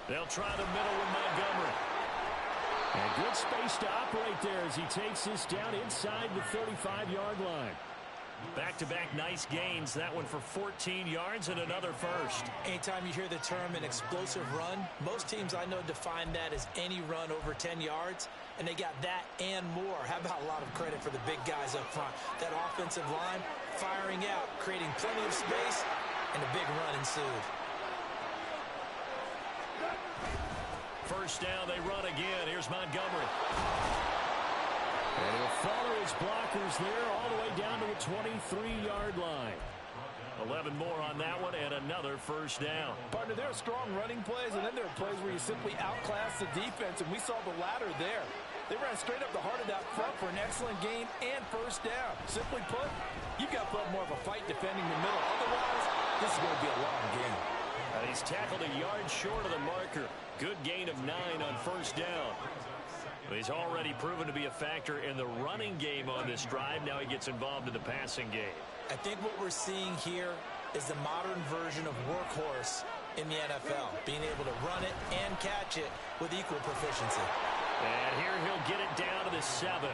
They'll try the middle with Montgomery. And good space to operate there as he takes this down inside the 35-yard line. Back-to-back nice gains. That one for 14 yards and another first. Anytime you hear the term an explosive run, most teams I know define that as any run over 10 yards, and they got that and more. How about a lot of credit for the big guys up front? That offensive line firing out, creating plenty of space, and a big run ensued. First down, they run again. Here's Montgomery. And he'll follow his blockers there all the way down to the 23-yard line. 11 more on that one and another first down. Partner, there are strong running plays, and then there are plays where you simply outclass the defense, and we saw the latter there. They ran straight up the heart of that front for an excellent gain and first down. Simply put, you've got to put more of a fight defending the middle. Otherwise, this is going to be a long game. And he's tackled a yard short of the marker. Good gain of 9 on first down. He's already proven to be a factor in the running game on this drive. Now he gets involved in the passing game. I think what we're seeing here is the modern version of workhorse in the NFL, being able to run it and catch it with equal proficiency. And here he'll get it down to the 7.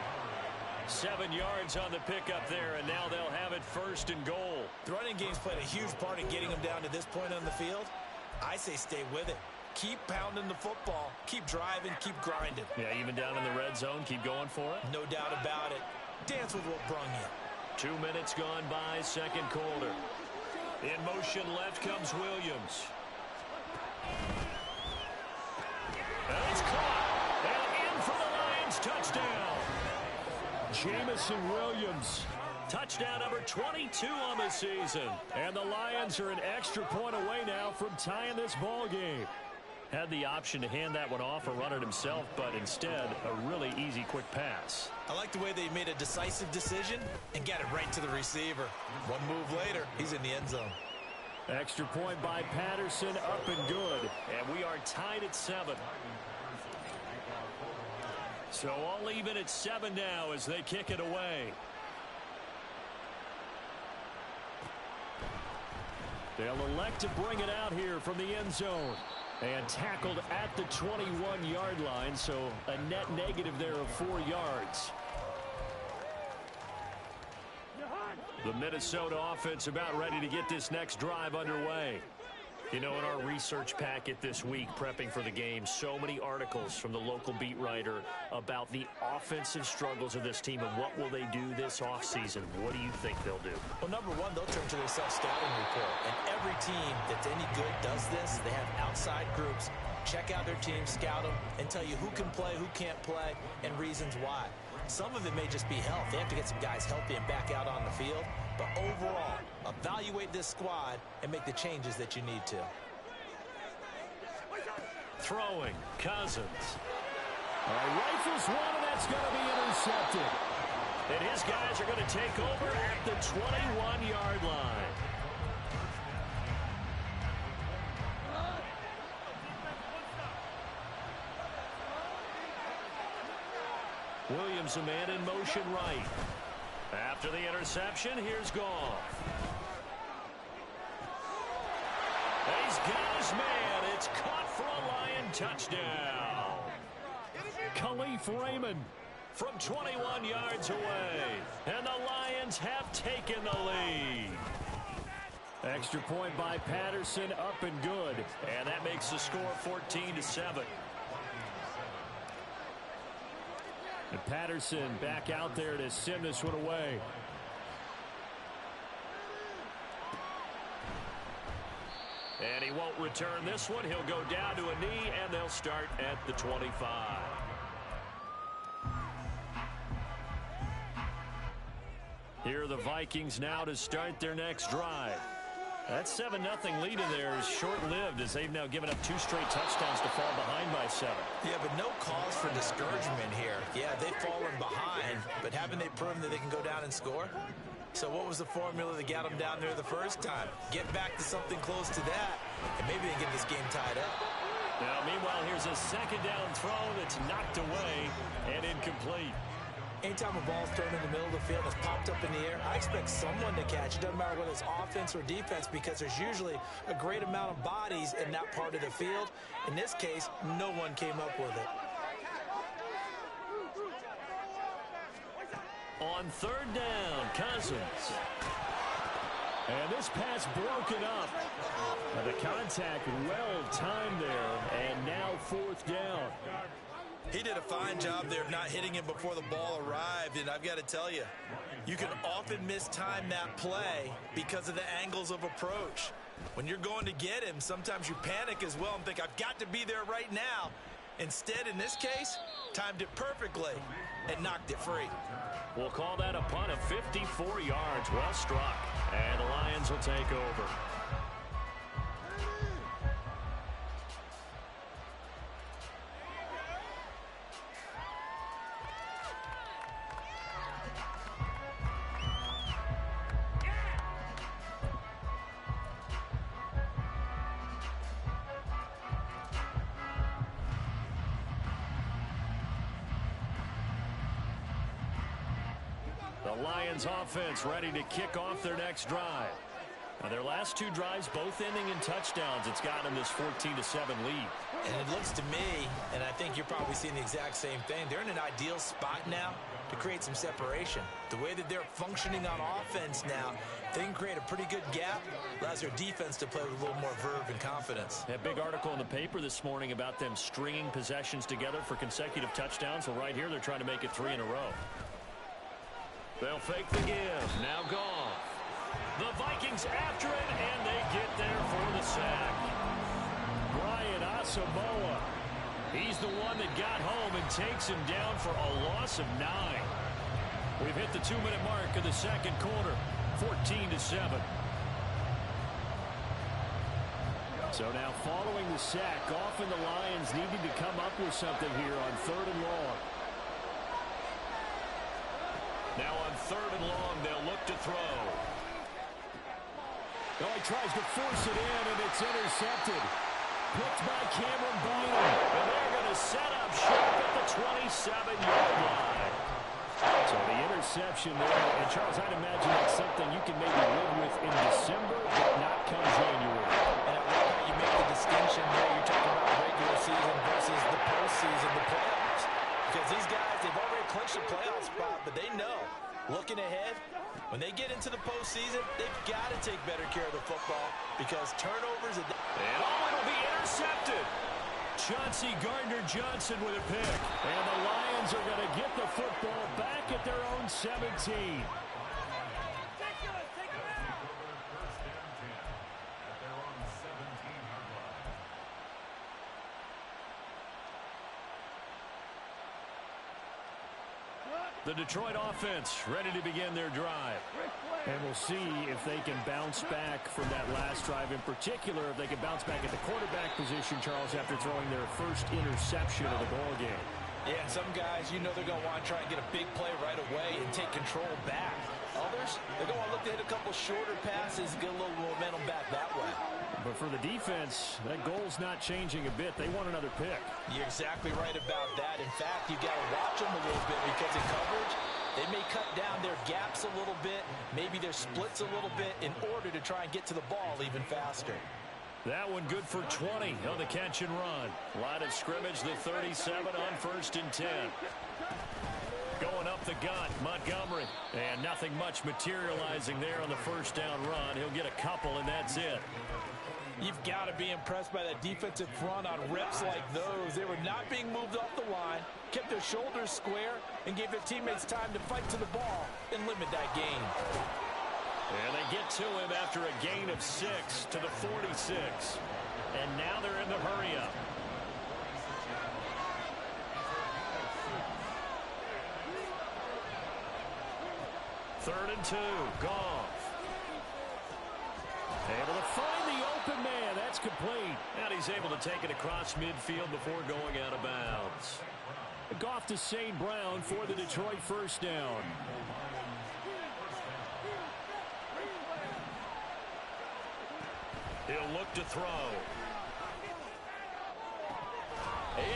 7 yards on the pickup there, and now they'll have it first and goal. The running game's played a huge part in getting them down to this point on the field. I say stay with it. Keep pounding the football. Keep driving. Keep grinding. Yeah, even down in the red zone, keep going for it. No doubt about it. Dance with what brung you. 2 minutes gone by, second quarter. In motion left comes Williams. And he's caught. And in for the Lions, touchdown. Jamison Williams. Touchdown number 22 on the season. And the Lions are an extra point away now from tying this ball game. Had the option to hand that one off or run it himself, but instead, a really easy, quick pass. I like the way they made a decisive decision and got it right to the receiver. One move later, he's in the end zone. Extra point by Patterson, up and good. And we are tied at 7. So all even at 7 now as they kick it away. They'll elect to bring it out here from the end zone. And tackled at the 21-yard line, so a net negative there of 4 yards. The Minnesota offense about ready to get this next drive underway. You know, in our research packet this week, prepping for the game, so many articles from the local beat writer about the offensive struggles of this team and what will they do this offseason. What do you think they'll do? Well, number one, they'll turn to their self-scouting report. And every team that's any good does this. They have outside groups. Check out their team, scout them, and tell you who can play, who can't play, and reasons why. Some of it may just be health. They have to get some guys healthy and back out on the field. But overall, evaluate this squad and make the changes that you need to. Throwing, Cousins. Rifles one, and that's going to be intercepted. And his guys are going to take over at the 21-yard line. Williams, a man in motion right. After the interception, here's Goff. He's got his man. It's caught for a Lion touchdown. Khalif Raymond from 21 yards away. And the Lions have taken the lead. Extra point by Patterson, up and good. And that makes the score 14-7. And Patterson back out there to send this one away. And he won't return this one. He'll go down to a knee, and they'll start at the 25. Here are the Vikings now to start their next drive. That 7-0 lead in there is short-lived as they've now given up 2 straight touchdowns to fall behind by 7. Yeah, but no cause for discouragement here. Yeah, they've fallen behind, but haven't they proven that they can go down and score? So what was the formula that got them down there the first time? Get back to something close to that, and maybe they get this game tied up. Now, meanwhile, here's a second down throw that's knocked away and incomplete. Anytime a ball's thrown in the middle of the field and it's popped up in the air, I expect someone to catch it. Doesn't matter whether it's offense or defense, because there's usually a great amount of bodies in that part of the field. In this case, no one came up with it. On third down, Cousins. And this pass broken up. And the contact well timed there. And now fourth down. He did a fine job there of not hitting him before the ball arrived. And I've got to tell you, you can often mistime that play because of the angles of approach. When you're going to get him, sometimes you panic as well and think, I've got to be there right now. Instead, in this case, timed it perfectly and knocked it free. We'll call that a punt of 54 yards. Well struck. And the Lions will take over. The Lions offense ready to kick off their next drive. Now their last two drives both ending in touchdowns. It's got them this 14-7 lead. And it looks to me, and I think you're probably seeing the exact same thing, they're in an ideal spot now to create some separation. The way that they're functioning on offense now, they can create a pretty good gap, allows their defense to play with a little more verve and confidence. That big article in the paper this morning about them stringing possessions together for consecutive touchdowns. Well, right here they're trying to make it 3 in a row. They'll fake the give. Now gone. The Vikings after it, and they get there for the sack. Brian Asamoah. He's the one that got home and takes him down for a loss of 9. We've hit the 2-minute mark of the second quarter. 14-7. So now following the sack, often the Lions needed to come up with something here on 3rd and long. Now on 3rd and long, they'll look to throw. Oh, he tries to force it in, and it's intercepted. Picked by Cameron Bynum. And they're going to set up shop at the 27-yard line. So the interception there. And, Charles, I'd imagine that's something you can maybe live with in December, but not come January. And I like how you make the distinction there. You're talking about regular season versus the postseason, the playoffs. Because these guys, they've already clinched a playoff spot, but they know, looking ahead, when they get into the postseason, they've got to take better care of the football because turnovers... And it'll be intercepted. Chauncey Gardner-Johnson with a pick. And the Lions are going to get the football back at their own 17. The Detroit offense ready to begin their drive. And we'll see if they can bounce back from that last drive. In particular, if they can bounce back at the quarterback position, Charles, after throwing their first interception of the ball game. Yeah, and some guys, you know they're going to want to try and get a big play right away and take control back. Others, they're going to look to hit a couple shorter passes and get a little momentum back that way. But for the defense, that goal's not changing a bit. They want another pick. You're exactly right about that. In fact, you got to watch them a little bit because in coverage, they may cut down their gaps a little bit, maybe their splits a little bit in order to try and get to the ball even faster. That one good for 20 on the catch and run. Line of scrimmage, the 37 on 1st and 10. Going up the gut, Montgomery. And nothing much materializing there on the first down run. He'll get a couple, and that's it. You've got to be impressed by that defensive front on reps like those. They were not being moved off the line, kept their shoulders square, and gave their teammates time to fight to the ball and limit that gain. And they get to him after a gain of 6 to the 46. And now they're in the hurry-up. Third and 2, Goff. Able to find the open man. That's complete. And he's able to take it across midfield before going out of bounds. Goff to St. Brown for the Detroit first down. He'll look to throw.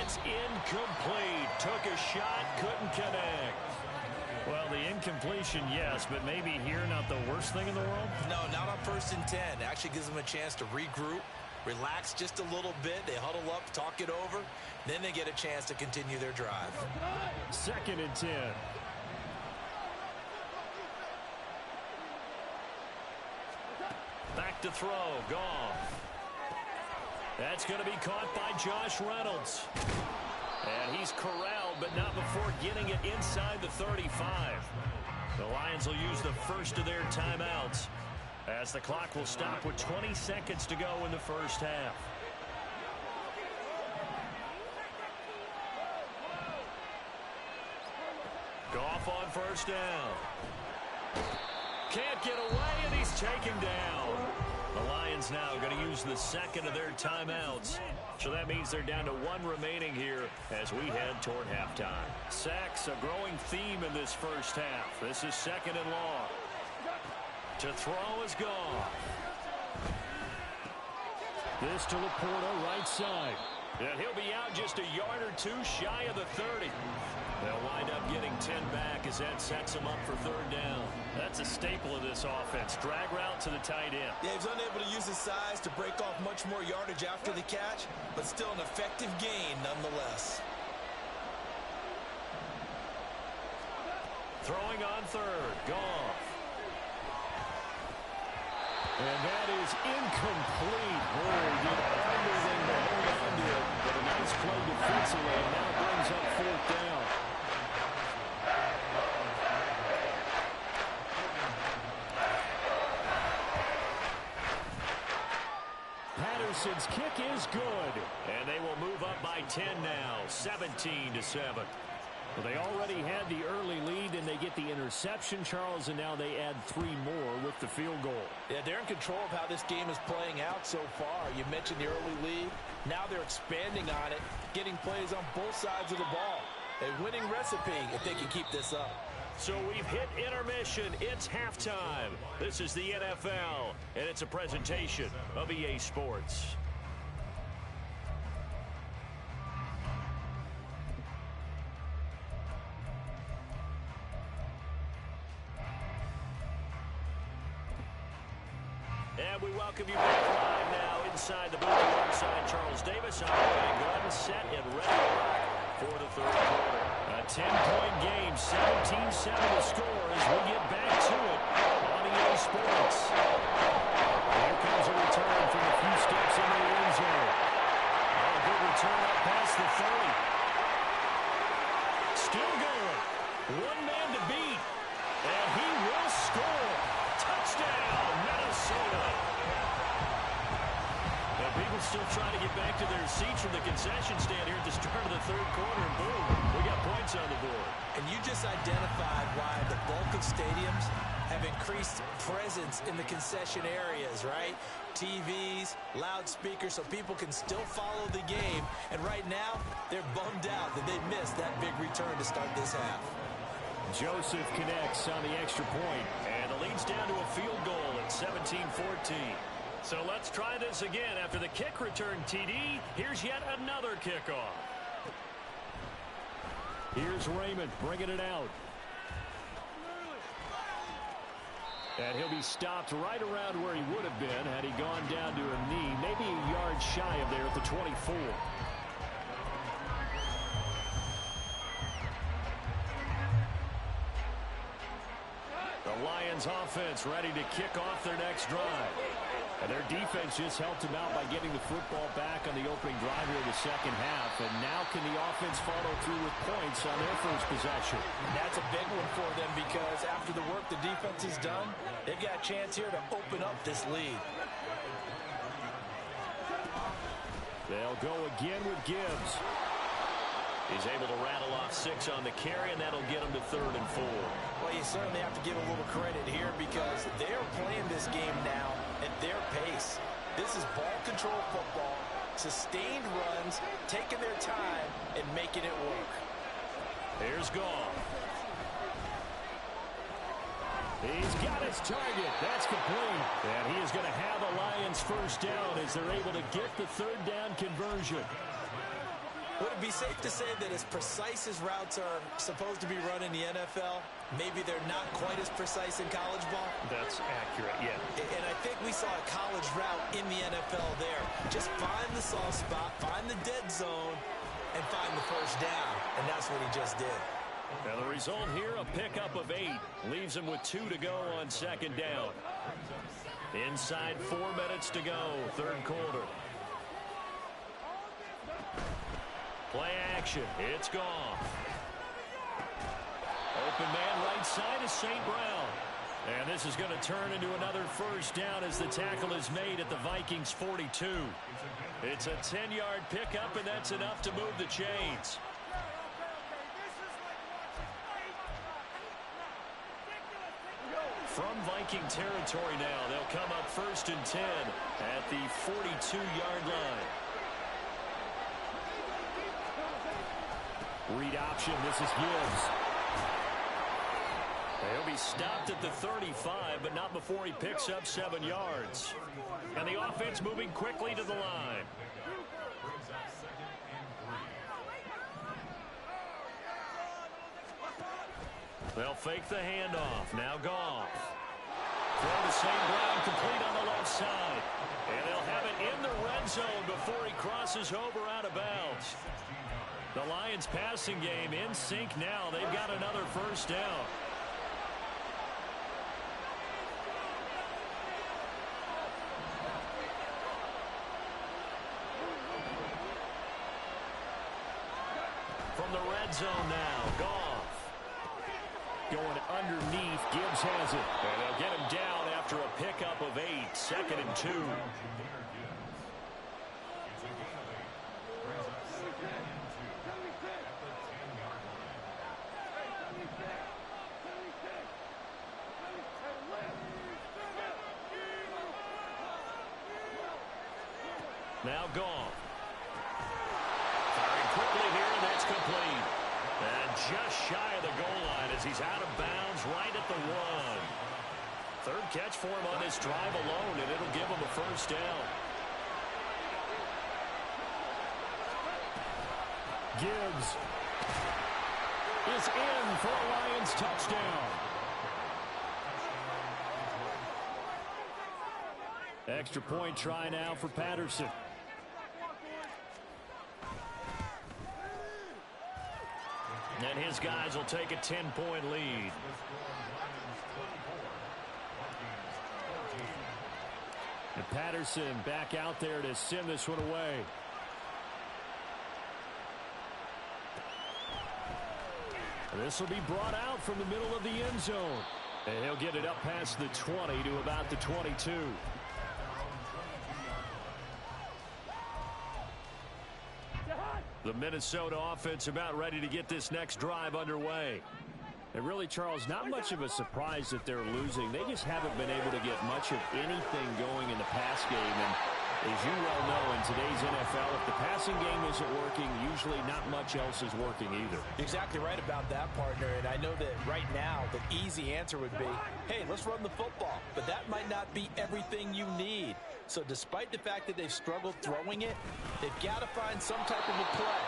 It's incomplete. Took a shot, couldn't connect. Well, the incompletion, yes, but maybe here not the worst thing in the world? No, not on 1st and 10. It actually gives them a chance to regroup, relax just a little bit. They huddle up, talk it over. Then they get a chance to continue their drive. 2nd and 10. Back to throw. Goff. That's going to be caught by Josh Reynolds. And he's corralled, but not before getting it inside the 35. The Lions will use the first of their timeouts as the clock will stop with 20 seconds to go in the first half. Goff on 1st down. Can't get away, and he's taken down. The Lions now going to use the second of their timeouts. So that means they're down to 1 remaining here as we head toward halftime. Sacks, a growing theme in this first half. This is 2nd and long. To throw is Goff. This to Laporta, right side. And he'll be out just a yard or two shy of the 30. They'll wind up getting 10 back as that sets them up for 3rd down. That's a staple of this offense. Drag route to the tight end. Yeah, he's unable to use his size to break off much more yardage after the catch, but still an effective gain nonetheless. Throwing on 3rd. Goff. And that is incomplete. Oh, did everything to hold on to it. But a nice play defensively, and now brings up 4th down. Patterson's kick is good. And they will move up by 10 now, 17-7. Well, they already had the early lead, and they get the interception, Charles, and now they add 3 more with the field goal. Yeah, they're in control of how this game is playing out so far. You mentioned the early lead. Now they're expanding on it, getting plays on both sides of the ball. A winning recipe if they can keep this up. So we've hit intermission. It's halftime. This is the NFL, and it's a presentation of EA Sports. And we welcome you back live now inside the booth alongside Charles Davis. Operating gun set and ready to rock for the 3rd quarter. A 10-point game, 17-7 to score as we get back to it on EA Sports. Here comes a return from a few steps into the end zone. A good return up past the 30. Still going. 1 man to beat. And he will score. Touchdown, Minnesota. And people still trying to get back to their seats from the concession stand here at the start of the 3rd quarter. And boom, we got points on the board. And you just identified why the bulk of stadiums have increased presence in the concession areas, right? TVs, loudspeakers, so people can still follow the game. And right now, they're bummed out that they missed that big return to start this half. Joseph connects on the extra point, and the lead's down to a field goal at 17-14. So let's try this again. After the kick return TD, here's yet another kickoff. Here's Raymond bringing it out. And he'll be stopped right around where he would have been had he gone down to a knee, maybe a yard shy of there at the 24. The Lions offense ready to kick off their next drive. And their defense just helped them out by getting the football back on the opening drive here in the second half. And now can the offense follow through with points on their first possession? And that's a big one for them because after the work the defense has done, they've got a chance here to open up this lead. They'll go again with Gibbs. He's able to rattle off 6 on the carry, and that'll get him to 3rd and 4. Well, you certainly have to give a little credit here because they're playing this game now at their pace. This is ball control football, sustained runs, taking their time, and making it work. Here's Goff. He's got his target. That's complete. And he is going to have the Lions first down as they're able to get the 3rd down conversion. Would it be safe to say that as precise as routes are supposed to be run in the NFL, maybe they're not quite as precise in college ball? That's accurate, yeah. And I think we saw a college route in the NFL there. Just find the soft spot, find the dead zone, and find the first down. And that's what he just did. And the result here, a pickup of 8. Leaves him with 2 to go on second down. Inside 4 minutes to go, third quarter. Play action. It's gone. Open man right side is St. Brown. And this is going to turn into another first down as the tackle is made at the Vikings 42. It's a 10-yard pickup, and that's enough to move the chains. From Viking territory now, they'll come up 1st and 10 at the 42-yard line. Read option. This is Gibbs. He'll be stopped at the 35, but not before he picks up 7 yards. And the offense moving quickly to the line. They'll fake the handoff. Now Goff. Throw to St. Brown, complete on the left side. And they'll have it in the red zone before he crosses over out of bounds. The Lions passing game in sync now. They've got another first down. From the red zone now, Goff. Going underneath, Gibbs has it. And they'll get him down after a pickup of 8, 2nd and 2. Now Goff. Firing quickly here, and that's complete. And just shy of the goal line as he's out of bounds right at the 1. Third catch for him on this drive alone, and it'll give him a first down. Gibbs is in for a Lions touchdown. Extra point try now for Patterson. And his guys will take a 10-point lead. And Patterson back out there to send this one away. This will be brought out from the middle of the end zone. And he'll get it up past the 20 to about the 22. The Minnesota offense about ready to get this next drive underway. And really, Charles, not much of a surprise that they're losing. They just haven't been able to get much of anything going in the pass game. And as you well know, in today's NFL, if the passing game isn't working, usually not much else is working either. Exactly right about that, partner. And I know that right now the easy answer would be, hey, let's run the football. But that might not be everything you need. So despite the fact that they've struggled throwing it, they've got to find some type of a play,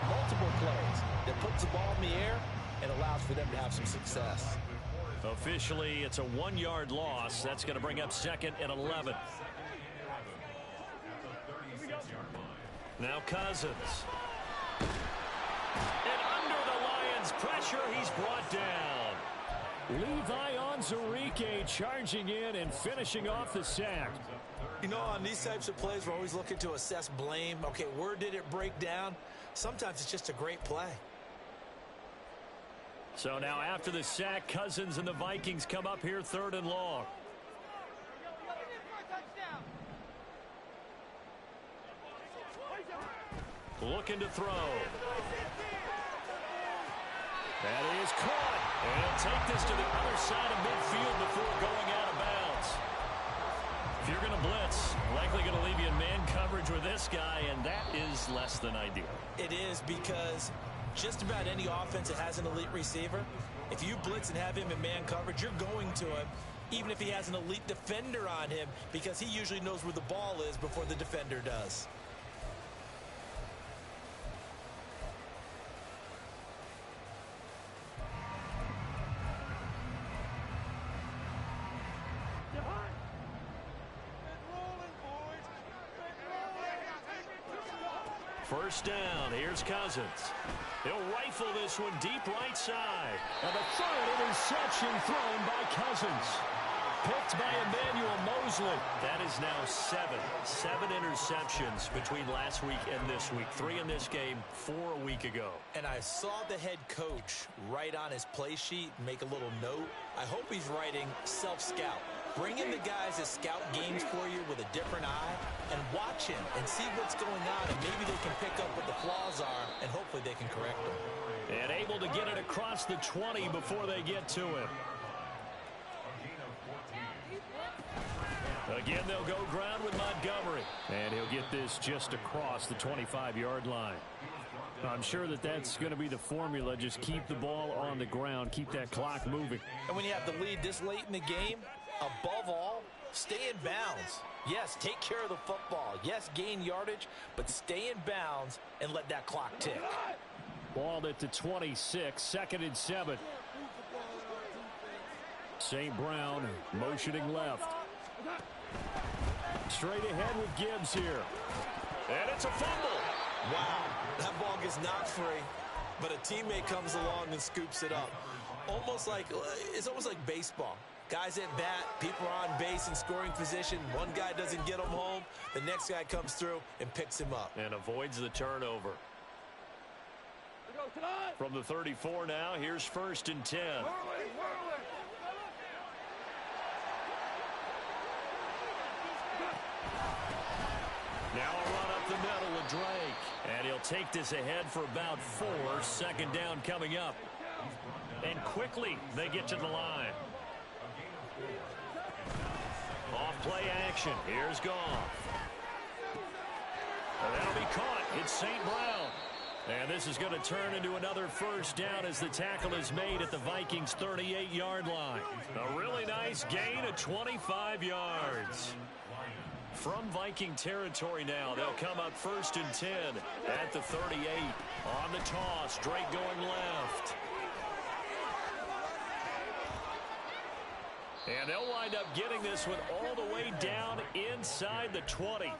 multiple plays, that puts the ball in the air and allows for them to have some success. Officially, it's a 1-yard loss. That's going to bring up 2nd and 11. Now Cousins. And under the Lions' pressure, he's brought down. Levi Onwuzurike charging in and finishing off the sack. You know, on these types of plays, we're always looking to assess blame. Okay, where did it break down? Sometimes it's just a great play. So now after the sack, Cousins and the Vikings come up here 3rd and long. Looking to throw. That is caught. And he'll take this to the other side of midfield before going out of bounds. If you're going to blitz, likely going to leave you in man coverage with this guy, and that is less than ideal. It is, because just about any offense that has an elite receiver, if you blitz and have him in man coverage, you're going to him, even if he has an elite defender on him, because he usually knows where the ball is before the defender does. First down. Here's Cousins. He'll rifle this one deep right side. And the third interception thrown by Cousins. Picked by Emmanuel Mosley. That is now seven interceptions between last week and this week. 3 in this game, 4 a week ago. And I saw the head coach write on his play sheet, make a little note. I hope he's writing self-scout. Bring in the guys that scout games for you with a different eye and watch him and see what's going on, and maybe they can pick up what the flaws are, and hopefully they can correct them. And able to get it across the 20 before they get to him. Again, they'll go ground with Montgomery. And he'll get this just across the 25-yard line. I'm sure that that's going to be the formula. Just keep the ball on the ground. Keep that clock moving. And when you have the lead this late in the game, above all, stay in bounds. Yes, take care of the football. Yes, gain yardage, but stay in bounds and let that clock tick. Ball at the 26, 2nd and 7. St. Brown motioning left. Straight ahead with Gibbs here. And it's a fumble. Wow, that ball gets knocked free, but a teammate comes along and scoops it up. It's almost like baseball. Guys at bat, people are on base in scoring position. One guy doesn't get him home. The next guy comes through and picks him up. And avoids the turnover. From the 34 now, here's 1st and 10. Now a run up the middle with Drake. And he'll take this ahead for about 4. 2nd down coming up. And quickly they get to the line. Off play action. Here's Goff. And that'll be caught. It's St. Brown. And this is going to turn into another 1st down as the tackle is made at the Vikings' 38-yard line. A really nice gain of 25 yards. From Viking territory now, they'll come up 1st and 10 at the 38. On the toss, Drake going left. And they'll wind up getting this one all the way down inside the 20.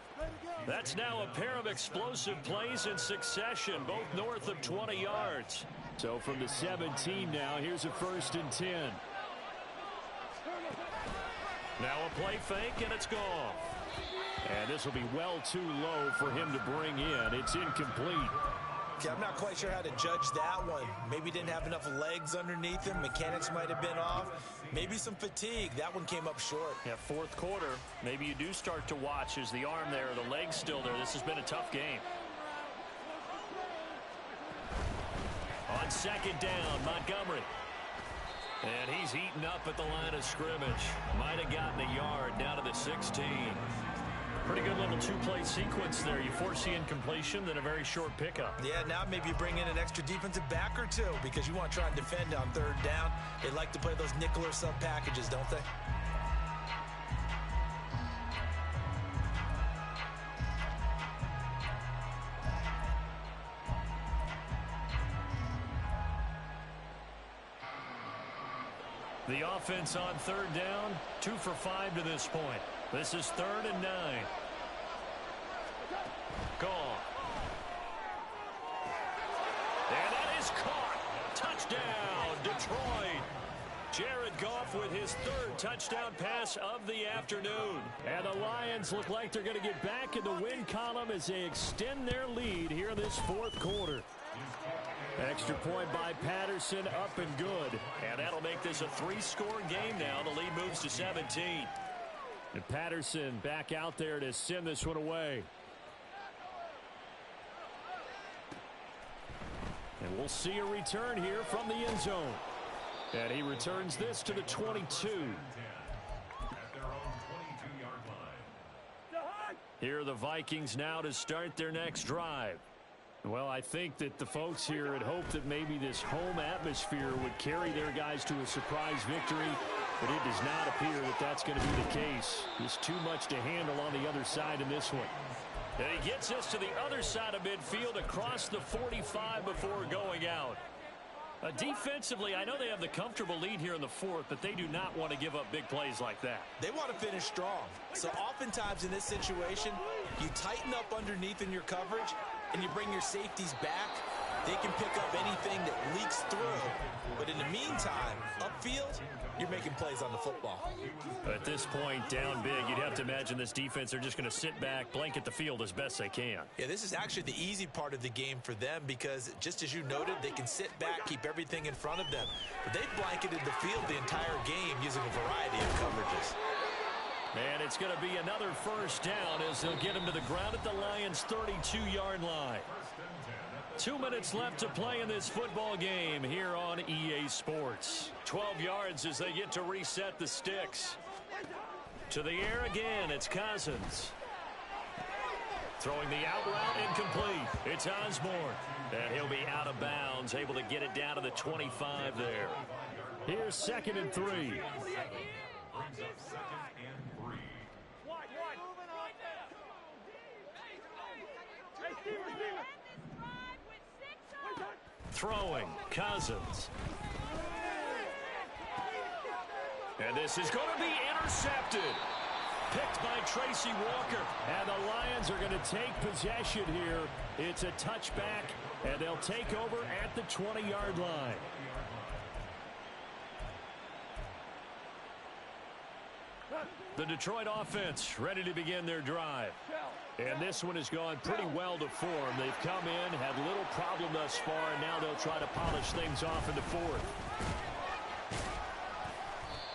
That's now a pair of explosive plays in succession, both north of 20 yards. So from the 17 now, here's a 1st and 10. Now a play fake, and it's gone. And this will be well too low for him to bring in. It's incomplete. Yeah, I'm not quite sure how to judge that one. Maybe didn't have enough legs underneath him. Mechanics might have been off. Maybe some fatigue. That one came up short. Yeah, 4th quarter. Maybe you do start to watch as the arm there, the leg's still there. This has been a tough game. On 2nd down, Montgomery. And he's heating up at the line of scrimmage. Might have gotten a yard down to the 16. Pretty good little 2-play sequence there. You force the incompletion, then a very short pickup. Yeah, now maybe you bring in an extra defensive back or two because you want to try and defend on 3rd down. They like to play those nickel or sub packages, don't they? The offense on 3rd down, 2 for 5 to this point. This is 3rd and 9. Gone. And that is caught. Touchdown, Detroit. Jared Goff with his 3rd touchdown pass of the afternoon. And the Lions look like they're going to get back in the win column as they extend their lead here in this 4th quarter. Extra point by Patterson, up and good. And that'll make this a 3-score game now. The lead moves to 17. And Patterson back out there to send this one away. And we'll see a return here from the end zone. And he returns this to the 22. Here are the Vikings now to start their next drive. Well, I think that the folks here had hoped that maybe this home atmosphere would carry their guys to a surprise victory, but it does not appear that that's going to be the case. There's too much to handle on the other side in this one. And he gets us to the other side of midfield across the 45 before going out. Defensively, I know they have the comfortable lead here in the 4th, but they do not want to give up big plays like that. They want to finish strong. So oftentimes in this situation, you tighten up underneath in your coverage, and you bring your safeties back, they can pick up anything that leaks through. But in the meantime, upfield, you're making plays on the football. At this point, down big, you'd have to imagine this defense are just going to sit back, blanket the field as best they can. Yeah, this is actually the easy part of the game for them because, just as you noted, they can sit back, keep everything in front of them. But they've blanketed the field the entire game using a variety of coverages. And it's going to be another first down as they'll get him to the ground at the Lions' 32-yard line. 2 minutes left to play in this football game here on EA Sports. 12 yards as they get to reset the sticks. To the air again, it's Cousins. Throwing the out route, incomplete. It's Osborne. And he'll be out of bounds, able to get it down to the 25 there. Here's 2nd and 3. Throwing, Cousins. And this is going to be intercepted. Picked by Tracy Walker. And the Lions are going to take possession here. It's a touchback, and they'll take over at the 20-yard line. The Detroit offense ready to begin their drive. And this one has gone pretty well to form. They've come in, had little problem thus far, and now they'll try to polish things off in the fourth.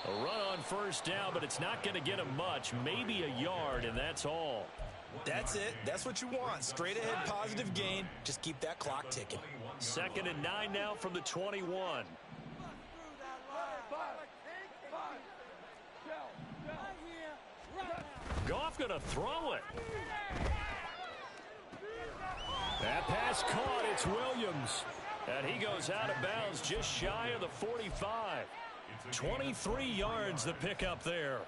A run on first down, but it's not going to get them much. Maybe a yard, and that's all. That's it. That's what you want. Straight ahead, positive gain. Just keep that clock ticking. 2nd and 9 now from the 21. Goff going to throw it. That pass caught. It's Williams. And he goes out of bounds just shy of the 45. 23 yards the pickup there.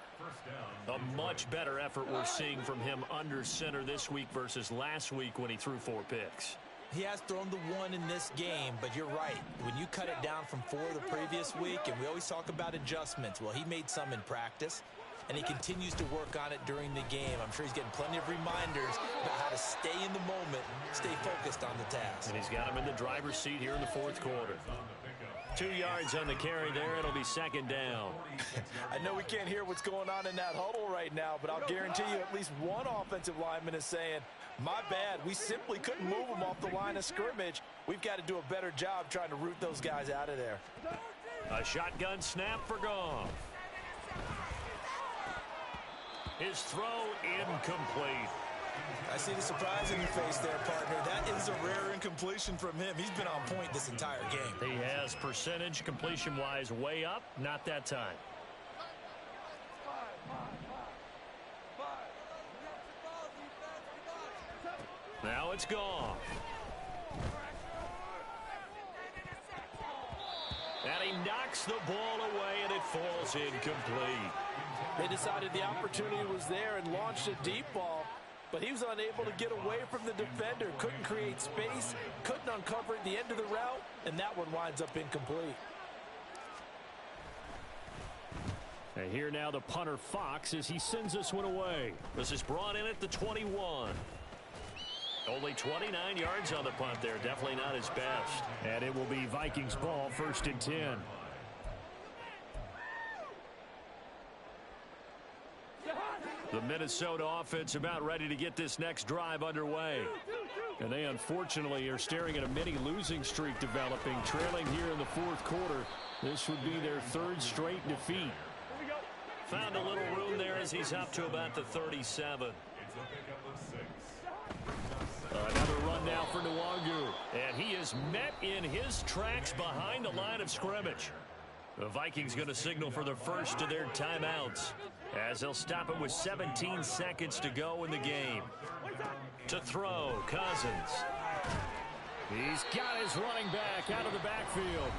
A much better effort we're seeing from him under center this week versus last week when he threw 4 picks. He has thrown the 1 in this game, but you're right. When you cut it down from 4 the previous week, and we always talk about adjustments, well, he made some in practice, and he continues to work on it during the game. I'm sure he's getting plenty of reminders about how to stay in the moment, stay focused on the task. And he's got him in the driver's seat here in the fourth quarter. 2 yards on the carry there. It'll be 2nd down. I know we can't hear what's going on in that huddle right now, but I'll guarantee you at least one offensive lineman is saying, my bad, we simply couldn't move them off the line of scrimmage. We've got to do a better job trying to root those guys out of there. A shotgun snap for Goff. His throw incomplete. I see the surprise in your face there, partner. That is a rare incompletion from him. He's been on point this entire game. He has percentage completion-wise way up. Not that time. Now it's Goff. And he knocks the ball away, and it falls incomplete. They decided the opportunity was there and launched a deep ball, but he was unable to get away from the defender. Couldn't create space, couldn't uncover at the end of the route, and that one winds up incomplete. And here now the punter Fox as he sends this one away. This is brought in at the 21. Only 29 yards on the punt there. Definitely not his best. And it will be Vikings ball, 1st and 10. The Minnesota offense about ready to get this next drive underway. And they unfortunately are staring at a mini losing streak developing, trailing here in the fourth quarter. This would be their 3rd straight defeat. Found a little room there as he's up to about the 37. Another run now for Nwangu. And he is met in his tracks behind the line of scrimmage. The Vikings going to signal for the first of their timeouts as they'll stop him with 17 seconds to go in the game. To throw, Cousins. He's got his running back out of the backfield.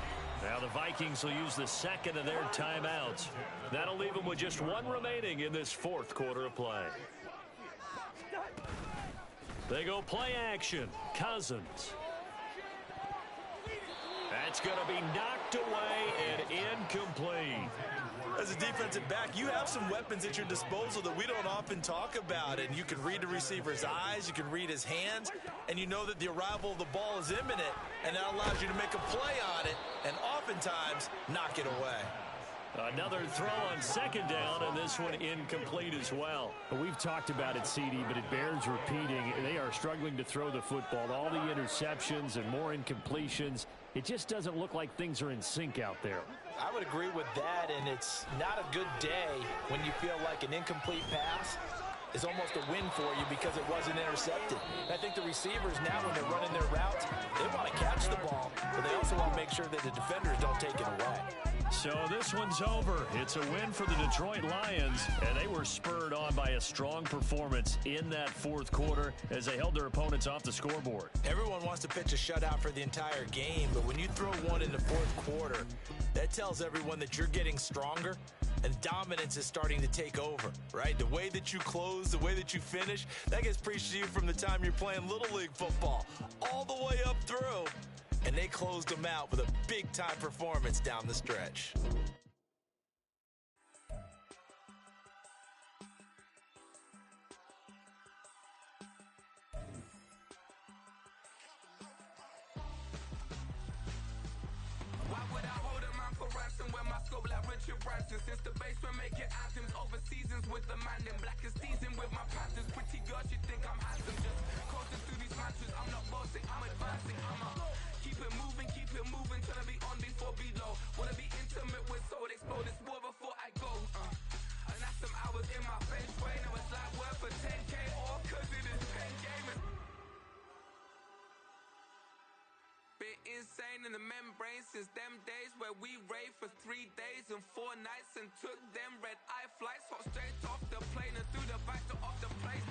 Now the Vikings will use the 2nd of their timeouts. That'll leave them with just 1 remaining in this 4th quarter of play. They go play action. Cousins. That's going to be knocked away and incomplete. As a defensive back, you have some weapons at your disposal that we don't often talk about. And you can read the receiver's eyes, you can read his hands, and you know that the arrival of the ball is imminent, and that allows you to make a play on it and oftentimes knock it away. Another throw on second down, and this one incomplete as well. We've talked about it, CD, but it bears repeating. They are struggling to throw the football. All the interceptions and more incompletions. It just doesn't look like things are in sync out there. I would agree with that, and it's not a good day when you feel like an incomplete pass is almost a win for you because it wasn't intercepted. I think the receivers now, when they're running their routes, they want to catch the ball, but they also want to make sure that the defenders don't take it away. So this one's over. It's a win for the Detroit Lions, and they were spurred on by a strong performance in that fourth quarter as they held their opponents off the scoreboard. Everyone wants to pitch a shutout for the entire game, but when you throw one in the fourth quarter, that tells everyone that you're getting stronger and dominance is starting to take over, right? The way that you close, the way that you finish, that gets preached to you from the time you're playing Little League football all the way up through. And they closed them out with a big-time performance down the stretch. Why would I hold a man for ransom when my scope like Richard Branson? Since the basement making anthems over seasons with the man in black is seasoned with my Panthers. Pretty girls, you think I'm handsome, just coasting through these matches. I'm not bossing, I'm advancing, keep it moving, tryna be on before below. Wanna be intimate with soul, explode this war before I go. And that's some hours in my face, way. Now it's like worth for 10K, all cause it is pen gaming. Been insane in the membrane since them days where we raved for 3 days and 4 nights and took them red eye flights, hot straight off the plane and through the back to off the place.